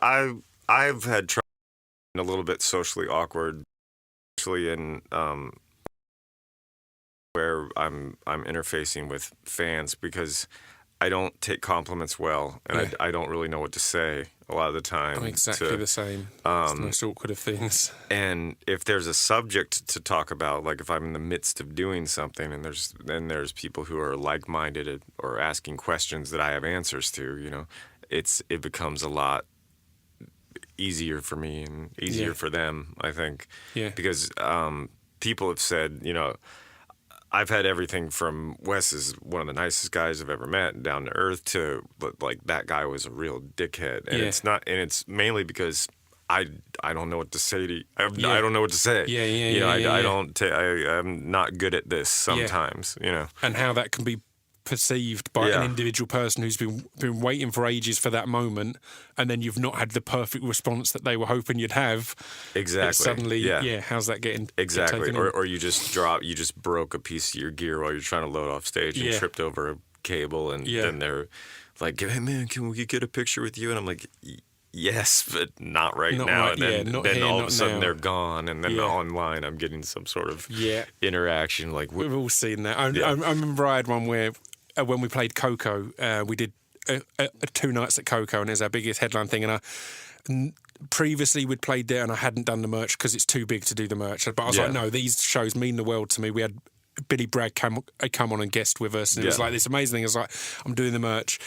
I've had trouble a little bit socially awkward, especially in where I'm interfacing with fans because I don't take compliments well, and I don't really know what to say a lot of the time. I'm exactly the same. It's the most awkward of things. And if there's a subject to talk about, like if I'm in the midst of doing something and there's people who are like-minded or asking questions that I have answers to, you know, it becomes a lot easier for me and easier for them, I think. Yeah. Because people have said, you know, I've had everything from Wes is one of the nicest guys I've ever met, down to earth, to like that guy was a real dickhead, and it's mainly because I don't know what to say to you. I don't know what to say. I'm not good at this sometimes, you know. And how that can be perceived by an individual person who's been waiting for ages for that moment, and then you've not had the perfect response that they were hoping you'd have. Exactly. Suddenly, how's that getting exactly? Or you just broke a piece of your gear while you're trying to load off stage and tripped over a cable, and then they're like, "Hey man, can we get a picture with you?" And I'm like, yes, but not right now. And then all of a sudden they're gone, and then online I'm getting some sort of interaction. Like we've all seen that. I remember I had one where when we played Coco, we did 2 nights at Coco, and it was our biggest headline thing. And previously we'd played there, and I hadn't done the merch because it's too big to do the merch. But I was like, no, these shows mean the world to me. We had Billy Bragg come on and guest with us, and it was like this amazing thing. I was like, I'm doing the merch.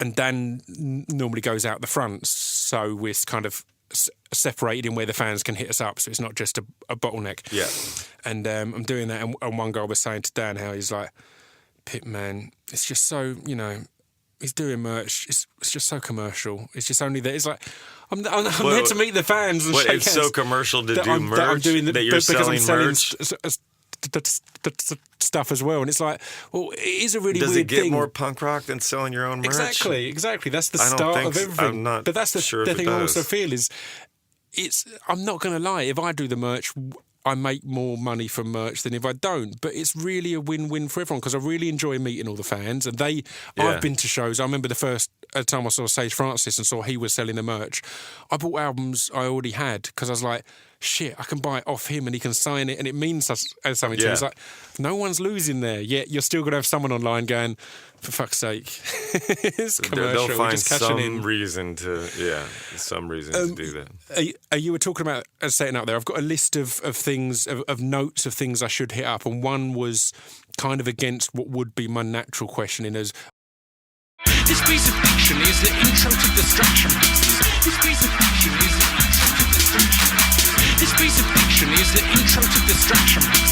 And Dan normally goes out the front, so we're kind of separated in where the fans can hit us up, so it's not just a bottleneck. Yeah. And I'm doing that, and one guy was saying to Dan how he's like, Pip, man, it's just so, you know, he's doing merch, it's just so commercial. It's just only that. It's like, I'm there to meet the fans and shake hands. It's so commercial to do merch that you're selling merch? Stuff as well, and it's like, well, it is a really weird thing. Does it get more punk rock than selling your own merch? Exactly. That's the start of everything. I'm not but that's the sure thing I also does. feel is, I'm not going to lie, if I do the merch, I make more money from merch than if I don't. But it's really a win-win for everyone, because I really enjoy meeting all the fans, and I've been to shows. I remember the first time I saw Sage Francis and saw he was selling the merch. I bought albums I already had because I was like, shit, I can buy it off him and he can sign it, and it means something to me. It's like, no one's losing there, yet you're still going to have someone online going, for fuck's sake, it's commercial. They'll find just some reason to do that. You were talking about setting up there. I've got a list of things, of notes of things I should hit up, and one was kind of against what would be my natural questioning as, this piece of fiction is the intro to distraction pieces. This piece of fiction is the intro to distraction. This piece of fiction is the intro to distraction pieces.